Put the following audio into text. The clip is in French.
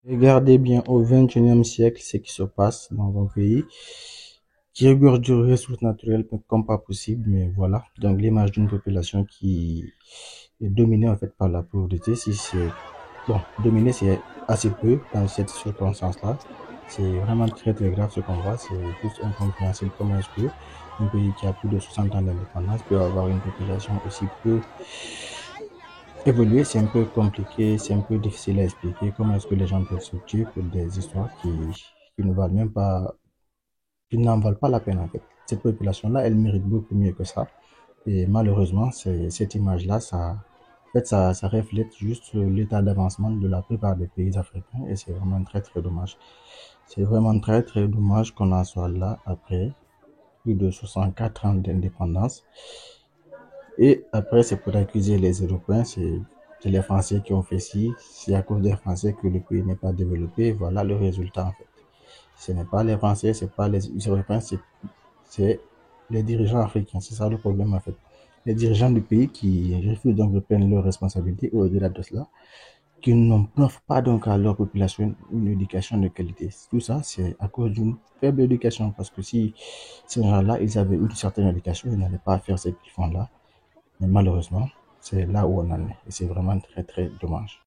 Regardez bien au XXIe siècle ce qui se passe dans un pays qui regorge de ressources naturelles comme pas possible, mais voilà. Donc l'image d'une population qui est dominée en fait par la pauvreté, si c'est bon, dominée c'est assez peu dans cette circonstance-là. C'est vraiment très très grave ce qu'on voit, c'est juste incompréhensible comment est-ce que un pays qui a plus de 60 ans d'indépendance peut avoir une population aussi peu évoluer, c'est un peu compliqué, c'est un peu difficile à expliquer. Comment est-ce que les gens peuvent se tuer pour des histoires qui ne valent même pas, qui n'en valent pas la peine en fait. Cette population-là, elle mérite beaucoup mieux que ça. Et malheureusement, cette image-là, en fait, ça reflète juste l'état d'avancement de la plupart des pays africains et c'est vraiment très très dommage. C'est vraiment très très dommage qu'on en soit là après plus de 64 ans d'indépendance. Et après, c'est pour accuser les Européens, c'est les Français qui ont fait ci, c'est à cause des Français que le pays n'est pas développé. Voilà le résultat en fait. Ce n'est pas les Français, c'est pas les Européens, c'est les dirigeants africains. C'est ça le problème en fait. Les dirigeants du pays qui refusent donc de prendre leurs responsabilités au-delà de cela, qui n'offrent pas donc à leur population une éducation de qualité. Tout ça, c'est à cause d'une faible éducation parce que si ces gens-là, ils avaient une certaine éducation, ils n'allaient pas faire ce qu'ils font là. Mais malheureusement, c'est là où on en est. Et c'est vraiment très, très dommage.